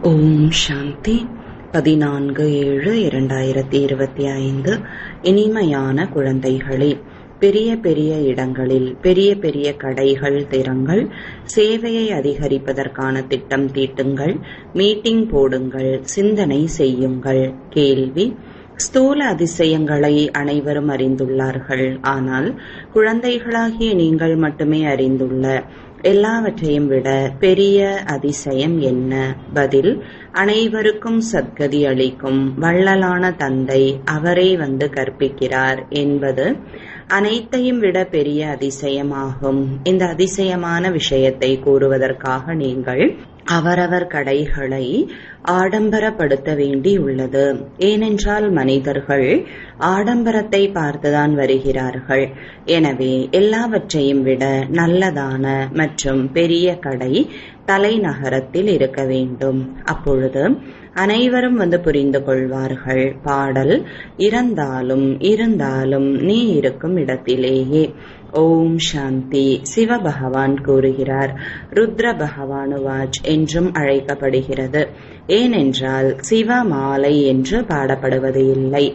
ஓம் சாந்தி. 14/7/2025. இனிமையான குழந்தைகளே, பெரிய பெரிய இடங்களில் பெரிய பெரிய கடைகள் திறங்கள், சேவையை அதிகரிப்பதற்கான திட்டம் தீட்டுங்கள், மீட்டிங் போடுங்கள், சிந்தனை செய்யுங்கள். கேள்வி: ஸ்தூல அதிசயங்களை அனைவரும் அறிந்துள்ளார்கள். ஆனால் குழந்தைகளாகிய நீங்கள் மட்டுமே அறிந்துள்ள எல்லாவற்றையும் விட பெரிய அதிசயம் என்ன? பதில்: அனைவருக்கும் சத்கதி அளிக்கும் வள்ளலான தந்தை அவரே வந்து கற்பிக்கிறார் என்பது அனைத்தையும் விட பெரிய அதிசயமாகும். இந்த அதிசயமான விஷயத்தை கூறுவதற்காக நீங்கள் அவரவர் கடைகளை ஆடம்பரப்படுத்த வேண்டியுள்ளது. ஏனென்றால் மனிதர்கள் ஆடம்பரத்தை பார்த்துதான் வருகிறார்கள். எனவே எல்லாவற்றையும் விட நல்லதான மற்றும் பெரிய கடை தலைநகரத்தில் இருக்க வேண்டும். அப்பொழுது அனைவரும் வந்து புரிந்து கொள்வார்கள். பாடல்: இருந்தாலும் நீ இருக்கும் இடத்திலேயே. ஓம் சாந்தி. சிவபகவான் கூறுகிறார், ருத்ர பகவானுவாச் என்றும் அழைக்கப்படுகிறது. ஏனென்றால் சிவ மாலை என்று பாடப்படுவது இல்லை.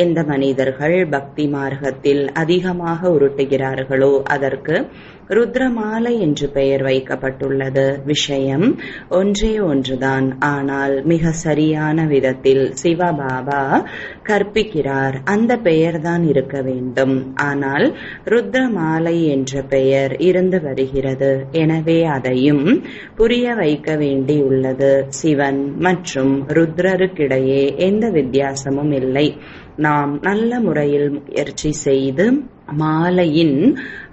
எந்த மனிதர்கள் பக்தி மார்க்கத்தில் அதிகமாக உருட்டுகிறார்களோ அதற்கு ருத்ரமாலை என்று பெயர் வைக்கப்பட்டுள்ளது. விஷயம் ஒன்றே ஒன்றுதான். ஆனால் மிக சரியான விதத்தில் சிவபாபா கற்பிக்கிறார். அந்த பெயர்தான் இருக்க வேண்டும். ஆனால் ருத்ரமாலை என்ற பெயர் இருந்து வருகிறது. எனவே அதையும் புரிய வைக்க வேண்டியுள்ளது. சிவன் மற்றும் ருத்ரருக்கிடையே எந்த வித்தியாசமும் இல்லை. நாம் நல்ல முறையில் முயற்சி செய்து மாலையின்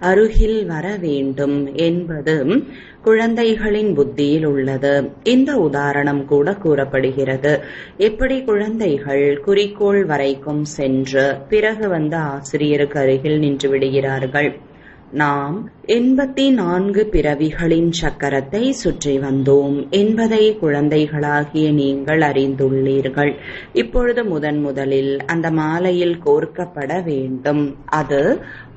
அருகில் வர வேண்டும் என்பது குழந்தைகளின் புத்தியில் உள்ளது. இந்த உதாரணம் கூட கூறப்படுகிறது. எப்படி குழந்தைகள் குறிக்கோள் வரைக்கும் சென்று பிறகு வந்து ஆசிரியருக்கு அருகில் நின்று விடுகிறார்கள். நாம் 84 பிறவிகளின் சக்கரத்தை சுற்றி வந்தோம் என்பதை குழந்தைகளாகிய நீங்கள் அறிந்துள்ளீர்கள். இப்பொழுது முதலில் அந்த மாலையில் கோர்க்கப்பட வேண்டும். அது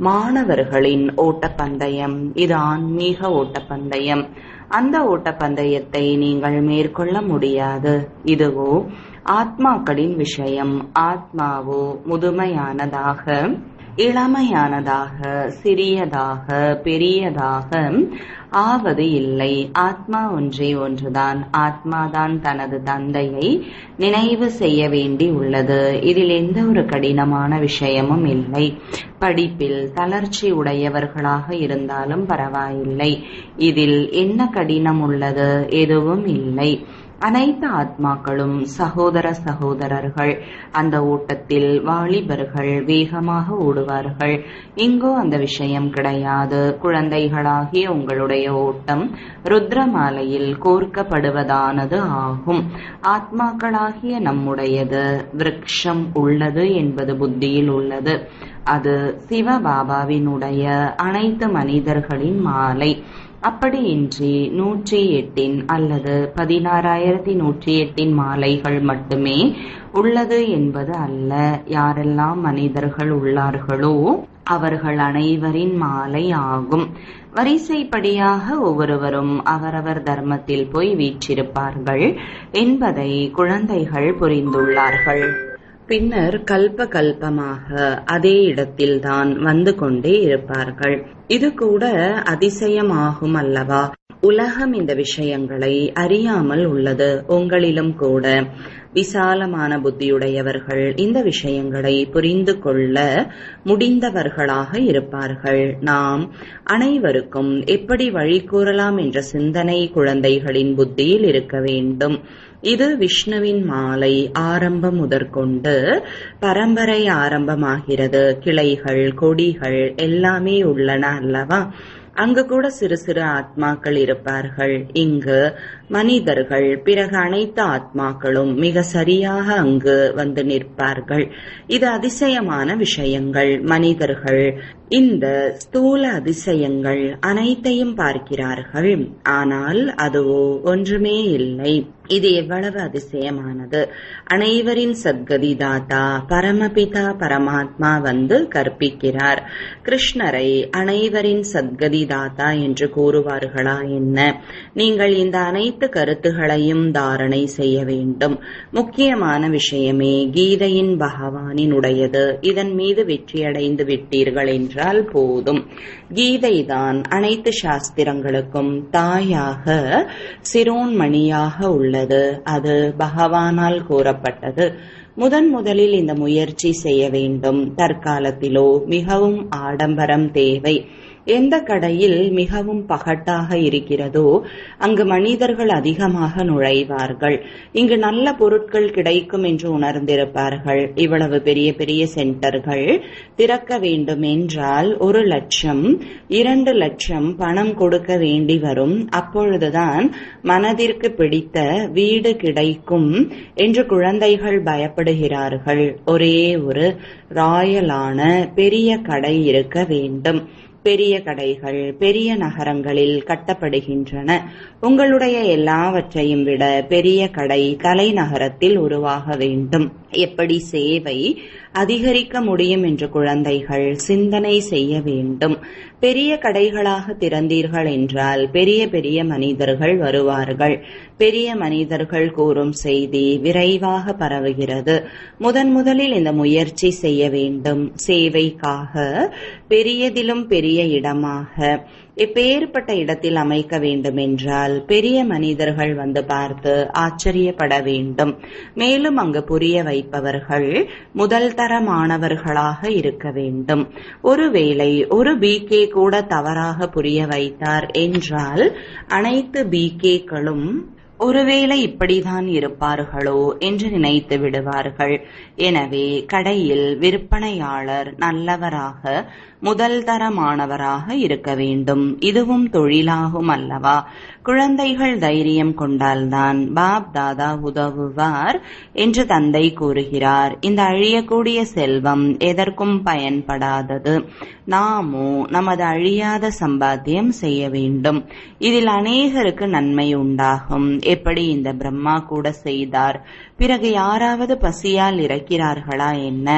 மாணவர்களின் ஓட்டப்பந்தயம். இது ஆன்மீக ஓட்டப்பந்தயம். அந்த ஓட்டப்பந்தயத்தை நீங்கள் மேற்கொள்ள முடியாது. இதுவோ ஆத்மாக்களின் விஷயம். ஆத்மாவோ முதுமையானதாக, இளமையானதாக, சிறியதாக, பெரியதாக ஆவது இல்லை. ஆத்மா ஒன்றே ஒன்றுதான். ஆத்மாதான் தனது தந்தையை நினைவு செய்ய வேண்டி உள்ளது. இதில் எந்த ஒரு கடினமான விஷயமும் இல்லை. படிப்பில் தளர்ச்சி உடையவர்களாக இருந்தாலும் பரவாயில்லை. இதில் என்ன கடினம் உள்ளது? எதுவும் இல்லை. அனைத்து ஆத்மாக்களும் சகோதர சகோதரர்கள். அந்த ஓட்டத்தில் வாலிபர்கள் வேகமாக ஓடுவார்கள். இங்கோ அந்த விஷயம் கிடையாது. குழந்தைகளாகிய உங்களுடைய ஓட்டம் ருத்ரமாலையில் கோர்க்கப்படுவதானது ஆகும். ஆத்மாக்களாகிய நம்முடையது விருட்சம் உள்ளது என்பது புத்தியில் உள்ளது. அது சிவபாபாவினுடைய அனைத்து மனிதர்களின் மாலை. அப்படியின்றி 108 அல்லது 16,108 மாலைகள் மட்டுமே உள்ளது என்பது அல்ல. யாரெல்லாம் மனிதர்கள் உள்ளார்களோ அவர்கள் அனைவரின் மாலை ஆகும். வரிசைப்படியாக ஒவ்வொருவரும் அவரவர் தர்மத்தில் போய் வீற்றிருப்பார்கள் என்பதை குழந்தைகள் புரிந்துள்ளார்கள். பின்னர் கல்பமாக அதே இடத்தில்தான் வந்து கொண்டே இருப்பார்கள். இது கூட அதிசயமாகும் அல்லவா? உலகம் இந்த விஷயங்களை அறியாமல் உள்ளது. உங்களிலும் கூட விசாலமான புத்தியுடையவர்கள் இந்த விஷயங்களை புரிந்து கொள்ள முடிந்தவர்களாக இருப்பார்கள். நாம் அனைவருக்கும் எப்படி வழி கூறலாம் என்ற சிந்தனை குழந்தைகளின் புத்தியில் இருக்க வேண்டும். இது விஷ்ணுவின் மாலை. ஆரம்பம் முதற்கொண்டு பரம்பரை ஆரம்பமாகிறது. கிளைகள், கொடிகள் எல்லாமே உள்ளன அல்லவா? அங்கு கூட சிறு சிறு ஆத்மாக்கள் இருப்பார்கள். இங்கு மனிதர்கள், பிறகு அனைத்து ஆத்மாக்களும் மிக சரியாக அங்கு வந்து நிற்பார்கள். இது அதிசயமான விஷயங்கள். மனிதர்கள் இந்த ஸ்தூல அதிசயங்கள் அனைத்தையும் பார்க்கிறார்கள். ஆனால் அதுவோ ஒன்றுமே இல்லை. இது எவ்வளவு அதிசயமானது! அனைவரின் சத்கதி தாத்தா பரமபிதா பரமாத்மா வந்து கற்பிக்கிறார். கிருஷ்ணரை அனைவரின் சத்கதி தாத்தா என்று கூறுவார்களா என்ன? நீங்கள் இந்த அனைத்து கருத்துகளையும் தாரணை செய்ய வேண்டும். முக்கியமான விஷயமே கீதையின் பகவானினுடையது. இதன் மீது வெற்றியடைந்து விட்டீர்கள் என்றால் போதும். கீதைதான் அனைத்து சாஸ்திரங்களுக்கும் தாயாக சிரோன்மணியாக உள்ளது. அது பகவானால் கூறப்பட்டது. முதலில் இந்த முயற்சி செய்ய வேண்டும். தற்காலத்திலோ மிகவும் ஆடம்பரம் தேவை. எந்த கடையில் மிகவும் பகட்டாக இருக்கிறதோ அங்கு மனிதர்கள் அதிகமாக நுழைவார்கள். இங்கு நல்ல பொருட்கள் கிடைக்கும் என்று உணர்ந்திருப்பார்கள். இவ்வளவு பெரிய பெரிய சென்டர்கள் திறக்க வேண்டும் என்றால் 1 லட்சம் 2 லட்சம் பணம் கொடுக்க வேண்டி வரும். அப்பொழுதுதான் மனதிற்கு பிடித்த வீடு கிடைக்கும் என்று குழந்தைகள் பயப்படுகிறார்கள். ஒரே ஒரு ராயலான பெரிய கடை இருக்க வேண்டும். பெரிய கடைகள் பெரிய நகரங்களில் கட்டப்படுகின்றன. உங்களுடைய எல்லாவற்றையும் விட பெரிய கடை தலைநகரத்தில் உருவாக வேண்டும். எப்படி சேவை அதிகரிக்க முடியும் என்று குழந்தைகள் சிந்தனை செய்ய வேண்டும். பெரிய கடைகளாக திறந்தீர்கள் என்றால் பெரிய பெரிய மனிதர்கள் வருவார்கள். பெரிய மனிதர்கள் கூறும் செய்தி விரைவாக பரவுகிறது. முதலில் இந்த முயற்சி செய்ய வேண்டும். சேவைக்காக பெரியதிலும் பெரிய இடமாக எப்பேற்பட்ட இடத்தில் அமைக்க வேண்டும் என்றால் பெரிய மனிதர்கள் வந்து பார்த்து ஆச்சரியப்பட வேண்டும். மேலும் அங்கு புரிய வைப்பவர்கள் முதல் தரமானவர்களாக இருக்க வேண்டும். ஒருவேளை ஒரு பிகே கூட தவறாக புரிய வைத்தார் என்றால் அனைத்து பிகேக்களும் ஒருவேளை இப்படிதான் இருப்பார்களோ என்று நினைத்து விடுவார்கள். எனவே கடையில் விற்பனையாளர் நல்லவராக முதல் தரமானவராக இருக்க வேண்டும். இதுவும் தொழிலாகும் அல்லவா? குழந்தைகள் தைரியம் கொண்டால்தான் பாப் தாதா உதவுவார் என்று தந்தை கூறுகிறார். இந்த அழியக்கூடிய செல்வம் எதற்கும் பயன்படாதது. நாமோ நமது அழியாத சம்பாத்தியம் செய்ய வேண்டும். இதில் அநேகருக்கு நன்மை உண்டாகும். எப்படி இந்த பிரம்மா கூட செய்தார். பிறகு யாராவது பசியால் இறக்கிறார்களா என்ன?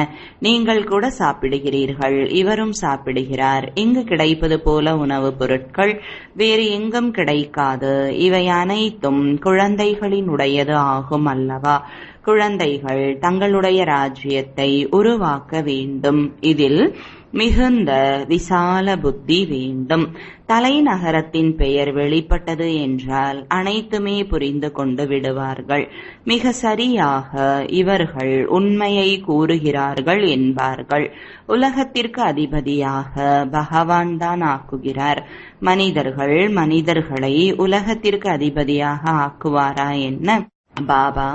நீங்கள் கூட சாப்பிடுகிறீர்கள், இவரும் சாப்பிடுகிறார். இங்கு கிடைப்பது போல உணவுப் பொருட்கள் வேறு எங்கும் கிடைக்காது. இவை அனைத்தும் குழந்தைகளினுடையது ஆகும் அல்லவா? குழந்தைகள் தங்களுடைய ராஜ்யத்தை உருவாக்க வேண்டும். இதில் மிகுந்த விசால புத்தி வேண்டும். தலைநகரத்தின் பெயர் வெளிப்பட்டது என்றால் அனைத்துமே புரிந்து கொண்டு விடுவார்கள். மிக சரியாக இவர்கள் உண்மையை கூறுகிறார்கள் என்பார்கள். உலகத்திற்கு அதிபதியாக பகவான் தான் ஆக்குகிறார். மனிதர்களை உலகத்திற்கு அதிபதியாக ஆக்குவாரா என்ன? பாபா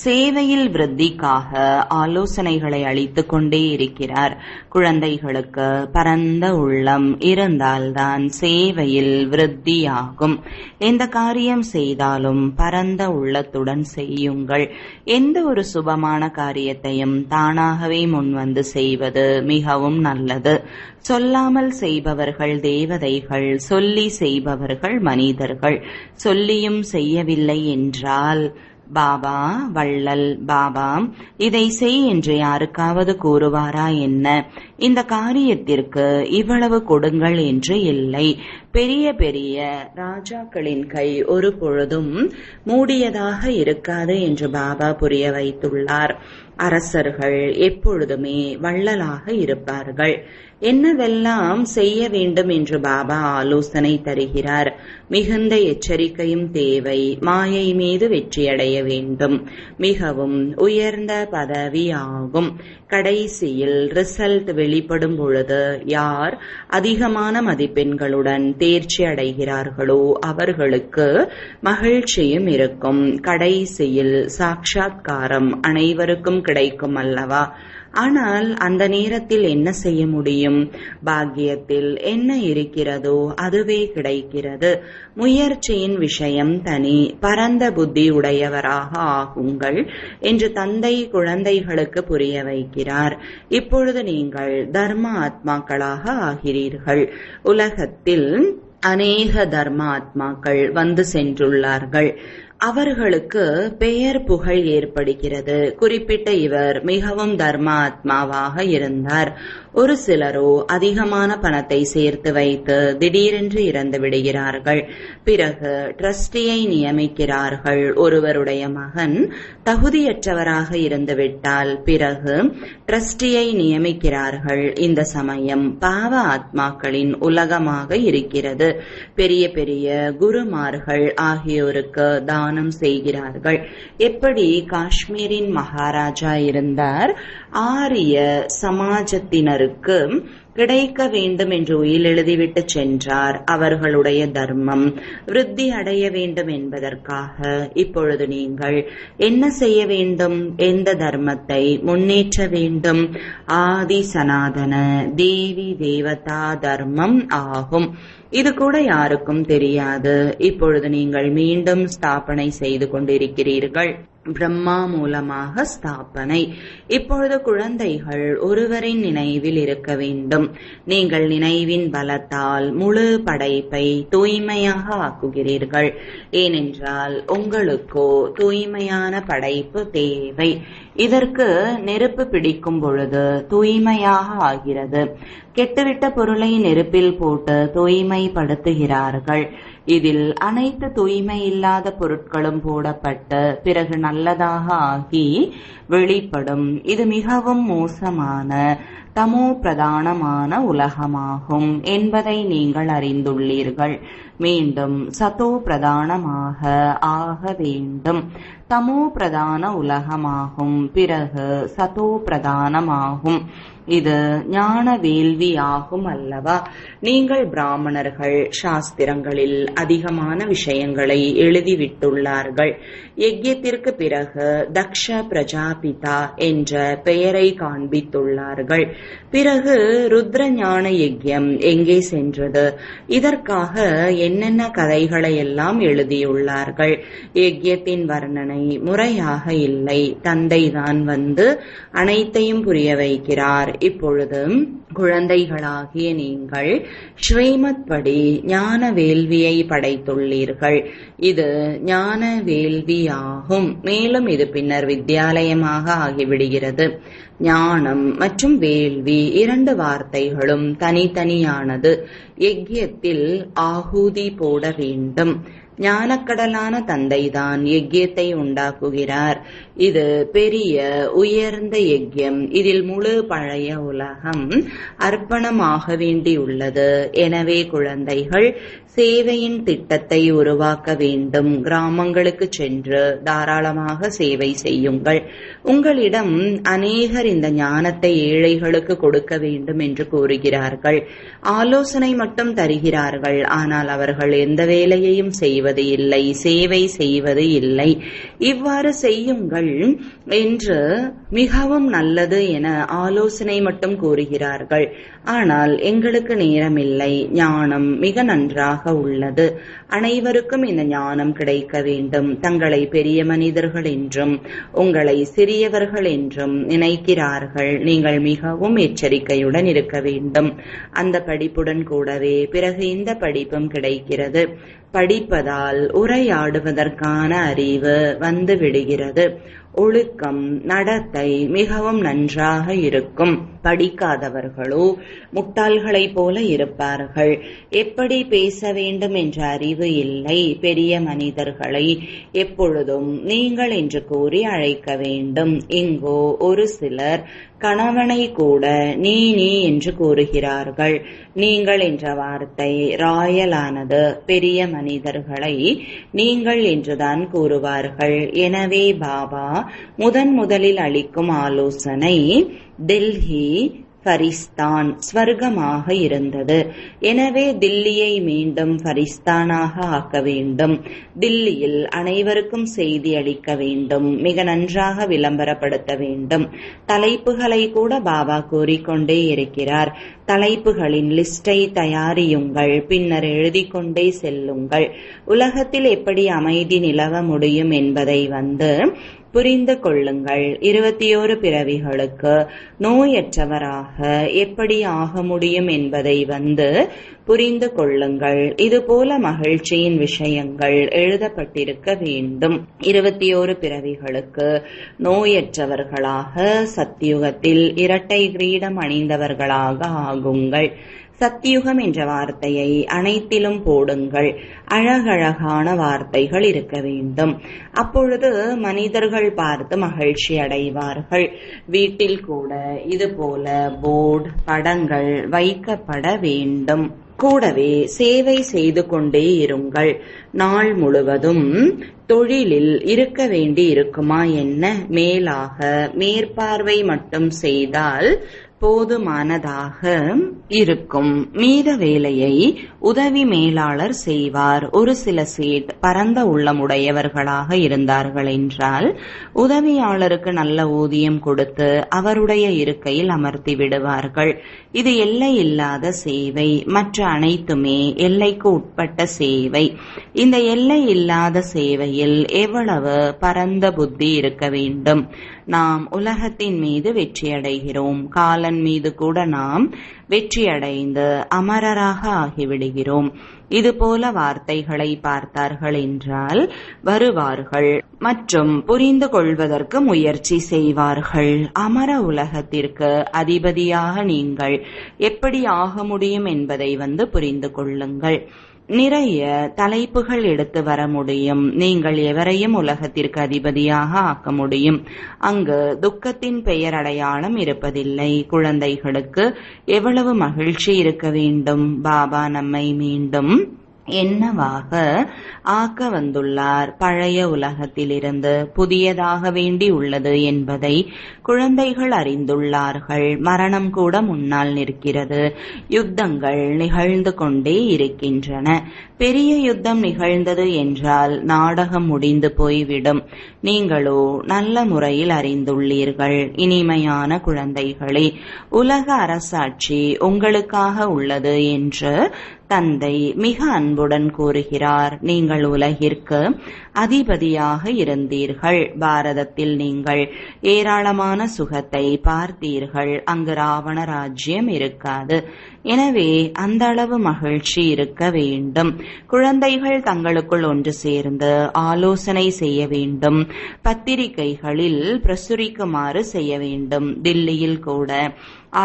சேவையில் விருத்திக்காக ஆலோசனைகளை அளித்துக் கொண்டே இருக்கிறார். குழந்தைகளுக்கு பரந்த உள்ளம் இருந்தால்தான் சேவையில் விருத்தியாகும். எந்த காரியம் செய்தாலும் பரந்த உள்ளத்துடன் செய்யுங்கள். எந்த ஒரு சுபமான காரியத்தையும் தானாகவே முன்வந்து செய்வது மிகவும் நல்லது. சொல்லாமல் செய்பவர்கள் தேவதைகள், சொல்லி செய்பவர்கள் மனிதர்கள். சொல்லியும் செய்யவில்லை என்றால் பாபா வள்ளல் பாபா இதை செய் என்று யாருக்காவது கூறுவாரா என்ன? இந்த காரியத்திற்கு இவ்வளவு கொடுங்கள் என்று இல்லை. பெரிய பெரிய ராஜாக்களின் கை ஒரு பொழுதும் மூடியதாக இருக்காது என்று பாபா புரிய வைத்துள்ளார். அரசர்கள் எப்பொழுதுமே வள்ளலாக இருப்பார்கள். என்னவெல்லாம் செய்ய வேண்டும் என்று பாபா ஆலோசனை தருகிறார். மிகுந்த எச்சரிக்கையும் தேவை. மாயை மீது வெற்றியடைய வேண்டும். மிகவும் உயர்ந்த பதவி ஆகும். கடைசியில் ரிசல்ட் வெளிப்படும் பொழுது யார் அதிகமான மதிப்பெண்களுடன் தேர்ச்சி அடைகிறார்களோ அவர்களுக்கு மகிழ்ச்சியும் இருக்கும். கடைசியில் சாட்சாத்காரம் அனைவருக்கும் கிடைக்கும் அல்லவா? ஆனால் அந்த நேரத்தில் என்ன செய்ய முடியும்? பாக்கியத்தில் என்ன இருக்கிறதோ அதுவே கிடைக்கிறது. முயற்சியின் விஷயம் தனி. பரந்த புத்தி உடையவராக ஆகுங்கள் என்று தந்தை குழந்தைகளுக்கு புரிய வைக்கிறார். இப்பொழுது நீங்கள் தர்ம ஆத்மாக்களாக ஆகிறீர்கள். உலகத்தில் அநேக தர்ம ஆத்மாக்கள் வந்து சென்றுள்ளார்கள். அவர்களுக்கு பெயர் புகழ் ஏற்படுகிறது. குறிப்பிட்ட இவர் மிகவும் தர்ம ஆத்மாவாக இருந்தார். ஒரு சிலரோ அதிகமான பணத்தை சேர்த்து வைத்து திடீரென்று இறந்து விடுகிறார்கள். பிறகு ட்ரஸ்டியை நியமிக்கிறார்கள். ஒருவருடைய மகன் தகுதியற்றவராக இருந்துவிட்டால் பிறகு ட்ரஸ்டியை நியமிக்கிறார்கள். இந்த சமயம் பாவ ஆத்மாக்களின் உலகமாக இருக்கிறது. பெரிய பெரிய குருமார்கள் ஆகியோருக்கு தானம் செய்கிறார்கள். எப்படி காஷ்மீரின் மகாராஜா இருந்தார், ஆரிய சமாஜத்தினருக்கு கிடைக்க வேண்டும் என்று உயில் எழுதிவிட்டு சென்றார். அவர்களுடைய தர்மம் விருத்தி அடைய வேண்டும் என்பதற்காக இப்பொழுது நீங்கள் என்ன செய்ய வேண்டும்? எந்த தர்மத்தை முன்னேற்ற வேண்டும்? ஆதி சனாதன தேவி தேவதா தர்மம் ஆகும். இது கூட யாருக்கும் தெரியாது. இப்பொழுது நீங்கள் மீண்டும் ஸ்தாபனை செய்து கொண்டிருக்கிறீர்கள். பிரம்மா மூலமாக ஸ்தாபனை. இப்பொழுது குழந்தைகள் ஒருவரின் நினைவில் இருக்க வேண்டும். நீங்கள் நினைவின் பலத்தால் முழு படைப்பை தூய்மையாக ஆக்குகிறீர்கள். ஏனென்றால் உங்களுக்கோ தூய்மையான படைப்பு தேவை. இதற்கு நெருப்பு பிடிக்கும் பொழுது தூய்மையாக ஆகிறது. கெட்டுவிட்ட பொருளை நெருப்பில் போட்டு தூய்மைப்படுத்துகிறார்கள். இதில் அனைத்து தூய்மை இல்லாத பொருட்களும் போடப்பட்டு பிறகு நல்லதாக ஆகி வெளிப்படும். இது மிகவும் மோசமான தமோ பிரதானமான உலகமாகும் என்பதை நீங்கள் அறிந்துள்ளீர்கள். மீண்டும் சதோ பிரதானமாக ஆக வேண்டும். தமோ பிரதான உலகமாகும். பிறகு சதோ பிரதானமாகும். இது ஞான வேள்வி ஆகும் அல்லவா? நீங்கள் பிராமணர்கள் சாஸ்திரங்களில் அதிகமான விஷயங்களை எழுதிவிட்டுள்ளார்கள். யஜ்யத்திற்கு பிறகு தக்ஷ பிரஜாபிதா என்ற பெயரை காண்பித்துள்ளார்கள். பிறகு ருத்ர ஞான யஜ்யம் எங்கே சென்றது? இதற்காக என்னென்ன கதைகளை எல்லாம் எழுதியுள்ளார்கள். யஜ்யத்தின் வர்ணனை முறையாக இல்லை. தந்தைதான் வந்து அனைத்தையும் புரிய வைக்கிறார். இப்பொழுது குழந்தைகளாகிய நீங்கள் ஸ்ரீமத் படி ஞான வேள்வியை படைத்துள்ளீர்கள். இது ஞான வேள்வி ஆகும். மேலும் இது பின்னர் வித்யாலயமாக ஆகிவிடுகிறது. ஞானம் மற்றும் வேள்வி இரண்டு வார்த்தைகளும் தனித்தனியானது. யஜ்யத்தில் ஆஹூதி போட வேண்டும். ஞானக்கடலான தந்தைதான் யஜ்யத்தை உண்டாக்குகிறார். இது பெரிய உயர்ந்த யஜ்யம். இதில் முழு பழைய உலகம் அர்ப்பணமாக வேண்டியுள்ளது. எனவே குழந்தைகள் சேவையின் திட்டத்தை உருவாக்க வேண்டும். கிராமங்களுக்கு சென்று தாராளமாக சேவை செய்யுங்கள். உங்களிடம் அநேகர் இந்த ஞானத்தை ஏழைகளுக்கு கொடுக்க வேண்டும் என்று கூறுகிறார்கள். ஆலோசனை மட்டும் தருகிறார்கள். ஆனால் அவர்கள் எந்த வேலையையும் செய்வது இல்லை, சேவை செய்வது இல்லை. இவ்வாறு செய்யுங்கள் என்று மிகவும் நல்லது என ஆலோசனை மட்டும் கூறுகிறார்கள். ஆனால் எங்களுக்கு நேரமில்லை. ஞானம் மிக நன்றாக உள்ளது. அனைவருக்கும் இந்த ஞானம் கிடைக்க வேண்டும். தங்களை பெரிய மனிதர்கள் என்றும் உங்களை சிறியவர்கள் என்றும் நினைக்கிறார்கள். நீங்கள் மிகவும் எச்சரிக்கையுடன் இருக்க வேண்டும். அந்த படிப்புடன் கூடவே பிறகு இந்த படிப்பும் கிடைக்கிறது. படிப்பதால் உரையாடுவதற்கான அறிவு வந்து விடுகிறது. ஒழுக்கம் நடத்தை மிகவும் நன்றாக இருக்கும். படிக்காதவர்களோ முட்டாள்களைப் போல இருப்பார்கள். எப்படி பேச வேண்டும் என்ற அறிவு இல்லை. பெரிய மனிதர்களை எப்பொழுதும் நீங்கள் என்று கூறி அழைக்க வேண்டும். இங்கோ ஒரு சிலர் கணவனை கூட நீ என்று கூறுகிறார்கள். நீங்கள் என்ற வார்த்தை ராயலானது. பெரிய மனிதர்களை நீங்கள் என்றுதான் கூறுவார்கள். எனவே பாபா முதலில் அளிக்கும் ஆலோசனை, டெல்லி ஃபரிஸ்தான் ஸ்வர்க்கமாக இருந்தது. எனவே தில்லியை மீண்டும் ஃபரிஸ்தானாக ஆக்க வேண்டும். தில்லியில் அனைவருக்கும் செய்தி அளிக்க வேண்டும். மிக நன்றாக விளம்பரப்படுத்த வேண்டும். தலைப்புகளை கூட பாபா கூறிக்கொண்டே இருக்கிறார். தலைப்புகளின் லிஸ்டை தயாரியுங்கள், பின்னர் எழுதி கொண்டே செல்லுங்கள். உலகத்தில் எப்படி அமைதி நிலவ முடியும் என்பதை புரிந்து கொள்ளுங்கள். 21 பிறவிகளுக்கு நோயற்றவராக எப்படி ஆக முடியும் என்பதை புரிந்து கொள்ளுங்கள். இதுபோல மகிழ்ச்சியின் விஷயங்கள் எழுதப்பட்டிருக்க வேண்டும். 21 பிறவிகளுக்கு நோயற்றவர்களாக சத்யுகத்தில் இரட்டை கிரீடம் அணிந்தவர்களாக ஆகுங்கள். சத்தியுகம் என்ற வார்த்தையை அனைத்திலும் போடுங்கள். அழகழகான வார்த்தைகள் இருக்க வேண்டும். அப்பொழுது மனிதர்கள் பார்த்து மகிழ்ச்சி அடைவார்கள். வீட்டில் கூட இதுபோல போர்டு படங்கள் வைக்கப்பட வேண்டும். கூடவே சேவை செய்து கொண்டே இருங்கள். நாள் முழுவதும் தொழிலில் இருக்க வேண்டி இருக்குமா என்ன? மேலாக மேற்பார்வை மட்டும் செய்தால் போதுமானதாக இருக்கும். மீத வேலையை உதவி மேலாளர் செய்வார். ஒரு சில சேட் பரந்த உள்ளமுடையவர்களாக இருந்தார்கள் என்றால் உதவியாளருக்கு நல்ல ஊதியம் கொடுத்து அவருடைய இருக்கையில் அமர்த்தி விடுவார்கள். இது எல்லை இல்லாத சேவை. மற்ற அனைத்துமே எல்லைக்கு உட்பட்ட சேவை. இந்த எல்லை இல்லாத சேவையில் எவ்வளவு பரந்த புத்தி இருக்க வேண்டும். நாம் உலகத்தின் மீது வெற்றியடைகிறோம். காலன் மீது கூட நாம் வெற்றியடைந்து அமரராக ஆகிவிடுகிறோம். இதுபோல வார்த்தைகளை பார்த்தார்கள் என்றால் வருவார்கள் மற்றும் புரிந்து கொள்வதற்கு முயற்சி செய்வார்கள். அமர உலகத்திற்கு அதிபதியாக நீங்கள் எப்படி ஆக முடியும் என்பதை புரிந்து கொள்ளுங்கள். நிறைய தலைப்புகள் எடுத்து வர முடியும். நீங்கள் எவரையும் உலகத்திற்கு அதிபதியாக ஆக்க முடியும். அங்கு துக்கத்தின் பெயர் அடையாளம் இருப்பதில்லை. குழந்தைகளுக்கு எவ்வளவு மகிழ்ச்சி இருக்க வேண்டும். பாபா நம்மை மீண்டும் என்னவாக ஆக்க வந்துள்ளார். பழைய உலகத்திலிருந்து புதியதாக வேண்டி உள்ளது என்பதை குழந்தைகள் அறிந்துள்ளார்கள். மரணம் கூட முன்னால் நிற்கிறது. யுத்தங்கள் நிகழ்ந்து கொண்டே இருக்கின்றன. பெரிய யுத்தம் நிகழ்ந்தது என்றால் நாடகம் முடிந்து போய்விடும். நீங்களோ நல்ல முறையில் அறிந்துள்ளீர்கள். இனிமையான குழந்தைகளே, உலக அரசாட்சி உங்களுக்காக உள்ளது என்று தந்தை மிக அன்புடன் கூறுகிறார். நீங்கள் உலகிற்கு அதிபதியாக இருந்தீர்கள். பாரதத்தில் நீங்கள் ஏராளமான சுகத்தை பார்த்தீர்கள். அங்கு ராவண ராஜ்யம் இருக்காது. எனவே அந்த அளவு மகிழ்ச்சி இருக்க வேண்டும். குழந்தைகள் தங்களுக்குள் ஒன்று சேர்ந்து ஆலோசனை செய்ய வேண்டும். பத்திரிகைகளில் பிரசுரிக்குமாறு செய்ய வேண்டும். தில்லியில் கூட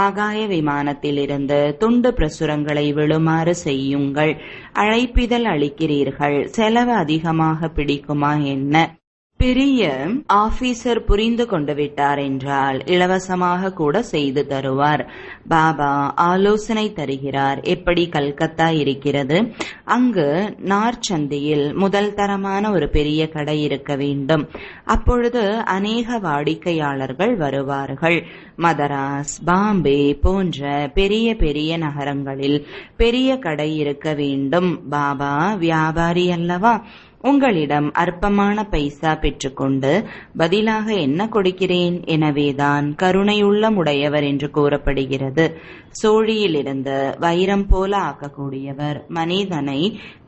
ஆகாய விமானத்திலிருந்து துண்டு பிரசுரங்களை விழுமாறு செய்யுங்கள். அழைப்பிதழ் அளிக்கிறீர்கள். செலவு அதிகமாக பிடிக்குமா என்ன? பெரிய ஆபீசர் புரிந்து கொண்டு விட்டார் என்றால் இலவசமாக கூட செய்து தருவார். பாபா ஆலோசனை தருகிறார். எப்படி கல்கத்தா இருக்கிறது, அங்கு நார்ச்சந்தியில் முதல் தரமான ஒரு பெரிய கடை இருக்க வேண்டும். அப்பொழுது அநேக வாடிக்கையாளர்கள் வருவார்கள். மதராஸ், பாம்பே போன்ற பெரிய பெரிய நகரங்களில் பெரிய கடை இருக்க வேண்டும். பாபா வியாபாரி அல்லவா? உங்களிடம் அற்பமான பைசா பெற்றுக்கொண்டு பதிலாக என்ன கொடுக்கிறேன்? எனவேதான் கருணையுள்ளமுடையவர் என்று கூறப்படுகிறது. சோழியிலிருந்து வைரம் போல ஆக்கக்கூடியவர், மனிதனை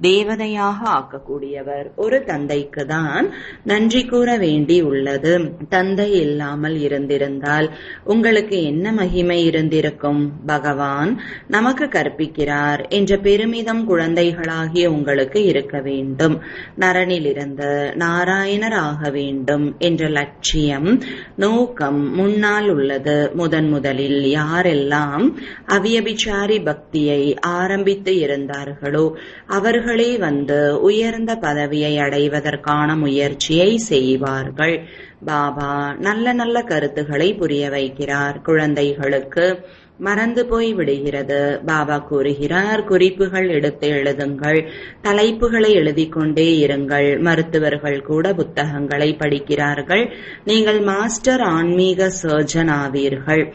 தேவதையாக ஆக்கக்கூடியவர். ஒரு தந்தைக்கு தான் நன்றி கூற வேண்டி உள்ளது. தந்தை இல்லாமல் இருந்திருந்தால் உங்களுக்கு என்ன மகிமை இருந்திருக்கும்? பகவான் நமக்கு கற்பிக்கிறார் என்ற பெருமிதம் குழந்தைகளாகிய உங்களுக்கு இருக்க வேண்டும். நரனிலிருந்து நாராயணர் ஆக வேண்டும் என்ற லட்சியம், நோக்கம் முன்னால் உள்ளது. முதலில் யாரெல்லாம் அவ்யபிசாரி பக்தியை ஆரம்பித்து இருந்தார்களோ அவர்களே உயர்ந்த பதவியை அடைவதற்கான முயற்சியை செய்வார்கள். பாபா நல்ல நல்ல கருத்துக்களை புரிய வைக்கிறார். குழந்தைகளுக்கு மறந்து போய் விடுகிறது. பாபா கூறுகிறார், குறிப்புகள் எடுத்து எழுதுங்கள், தலைப்புகளை எழுதி கொண்டே இருங்கள். மருத்துவர்கள் கூட புத்தகங்களை படிக்கிறார்கள். நீங்கள் மாஸ்டர் ஆன்மீக சர்ஜன் ஆவீர்கள்.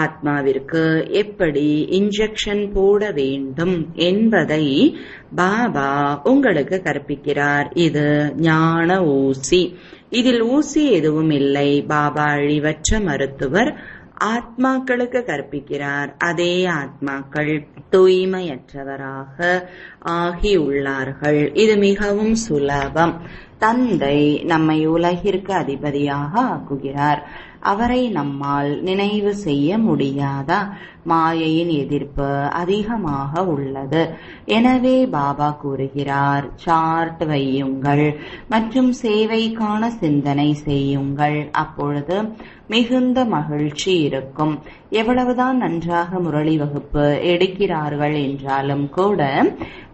ஆத்மாவிற்கு எப்படி இன்ஜெக்ஷன் போட வேண்டும் என்பதை பாபா உங்களுக்கு கற்பிக்கிறார். இது ஞான ஊசி. இதில் ஊசி எதுவும் இல்லை. பாபா அழிவற்ற மருத்துவர் ஆத்மாக்களுக்கு கற்பிக்கிறார். அதே ஆத்மாக்கள் தூய்மையற்றவராக ஆகியுள்ளார்கள். இது மிகவும் சுலபம். தந்தை நம்மை உலகிற்கு அதிபதியாக ஆக்குகிறார். அவரை நம்மால் நினைவு செய்ய முடியாதா? மாயையின் எதிர்ப்பு அதிகமாக உள்ளது. எனவே பாபா கூறுகிறார், சார்ட் வையுங்கள் மற்றும் சேவைக்கான சிந்தனை செய்யுங்கள். அப்பொழுது மிகுந்த மகிழ்ச்சி இருக்கும். எவ்வளவுதான் நன்றாக முரளி வகுப்பு எடுக்கிறார்கள் என்றாலும் கூட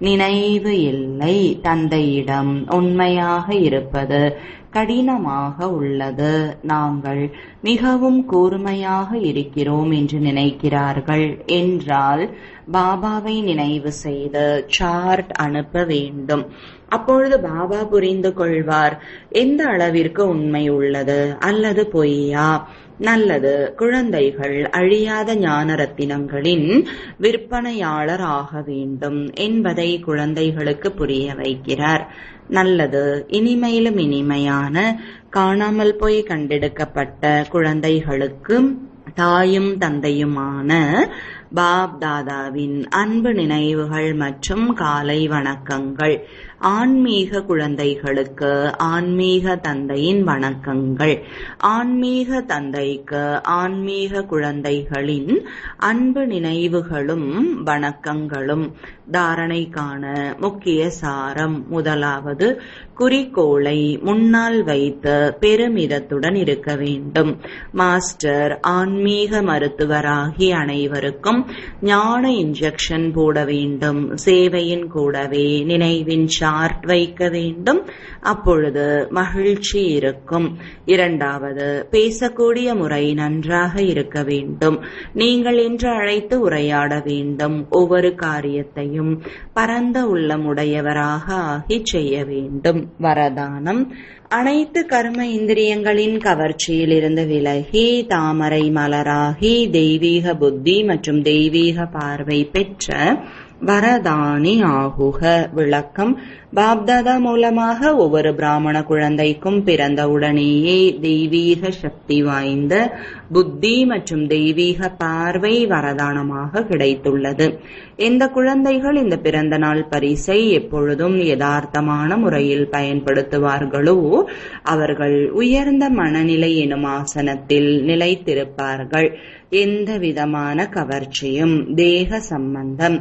நினைவு இல்லை. தந்தையிடம் உண்மையாக இருப்பது கடினமாக உள்ளது. நாங்கள் மிகவும் கூர்மையாக இருக்கிறோம் என்று நினைக்கிறார்கள் என்றால் பாபாவை நினைவு செய்து சார்ட் அனுப்ப வேண்டும். அப்பொழுது பாபா புரிந்து கொள்வார் எந்த அளவிற்கு உண்மை உள்ளது அல்லது பொய்யா. நல்லது, குழந்தைகள் அழியாத ஞான ரத்தினங்களின் விற்பனையாளர் ஆக வேண்டும் என்பதை குழந்தைகளுக்கு புரிய வைக்கிறார். நல்லது, இனிமையிலும் இனிமையான காணாமல் போய் கண்டெடுக்கப்பட்ட குழந்தைகளுக்கு தாயும் தந்தையுமான பாப் தாதாவின் அன்பு நினைவுகள் மற்றும் காலை வணக்கங்கள். ஆன்மீக குழந்தைகளுக்கு ஆன்மீக தந்தையின் வணக்கங்கள். ஆன்மீக தந்தைக்கு ஆன்மீக குழந்தைகளின் அன்பு நினைவுகளும் வணக்கங்களும். தாரணைக்கான முக்கிய சாரம். முதலாவது, குறிக்கோளை முன்னால் வைத்து பெருமிதத்துடன் இருக்க வேண்டும். மாஸ்டர் ஆன்மீக மருத்துவராகி அனைவருக்கும் ஞான இன்ஜெக்ஷன் போட வேண்டும். சேவையின் கூடவே நினைவின் சார்ட் வைக்க வேண்டும். அப்பொழுது மகிழ்ச்சி இருக்கும். இரண்டாவது, பேசக்கூடிய முறை நன்றாக இருக்க வேண்டும். நீங்கள் என்று அழைத்து உரையாட வேண்டும். ஒவ்வொரு காரியத்தையும் பரந்த உள்ளமுடையவராக ஆகி செய்ய வேண்டும். வரதானம். அனைத்து கர்ம இந்திரியங்களின் கவர்ச்சியில் இருந்து விலகி தாமரை மலராகி தெய்வீக புத்தி மற்றும் தெய்வீக பார்வை பெற்ற வரதானி ஆகுக. விளக்கம். பாப்தாதா மூலமாக ஒவ்வொரு பிராமண குழந்தைக்கும் பிறந்தவுடனேயே தெய்வீக சக்தி வாய்ந்த புத்தி மற்றும் தெய்வீக பார்வை வரதானமாக கிடைத்துள்ளது. எந்த குழந்தைகள் இந்த பிறந்த நாள் பரிசை எப்பொழுதும் யதார்த்தமான முறையில் பயன்படுத்துவார்களோ அவர்கள் உயர்ந்த மனநிலை எனும் ஆசனத்தில் நிலைத்திருப்பார்கள். எந்த விதமான கவர்ச்சியும் தேக சம்பந்தம்,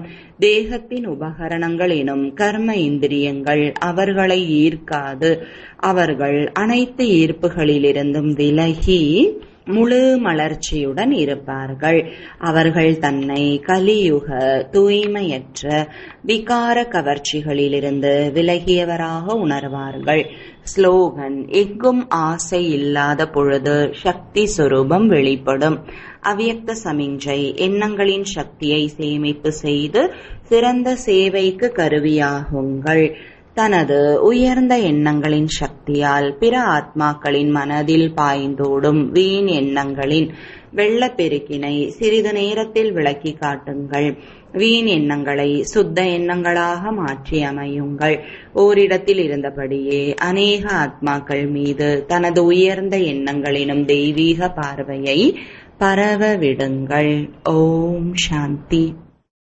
தேகத்தின் உபகரணங்கள் எனும் கர்ம இந்திரியங்கள் அவர்களை ஈர்க்காது. அவர்கள் அனைத்து ஈர்ப்புகளிலிருந்தும் விலகி முழு மலர்ச்சியுடன் இருப்பார்கள். அவர்கள் தன்னை கலியுக தூய்மையற்ற விகார கவர்ச்சிகளிலிருந்து விலகியவராக உணர்வார்கள். ஸ்லோகன். எங்கும் ஆசை இல்லாத பொழுது சக்தி சொரூபம் வெளிப்படும். அவ்யக்த சமிஞ்சை. எண்ணங்களின் சக்தியை சேமிப்பு செய்து சிறந்த சேவைக்கு கருவியாகுங்கள். தனது உயர்ந்த எண்ணங்களின் சக்தியால் பிற ஆத்மாக்களின் மனதில் பாய்ந்தோடும் வீண் எண்ணங்களின் வெள்ளப்பெருக்கினை சிறிது நேரத்தில் விளக்கி காட்டுங்கள். வீண் எண்ணங்களை சுத்த எண்ணங்களாக மாற்றி அமையுங்கள். ஓரிடத்தில் இருந்தபடியே அநேக ஆத்மாக்கள் மீது தனது உயர்ந்த எண்ணங்களினும் தெய்வீக பார்வையை பரவ விடுங்கள். ஓம் சாந்தி.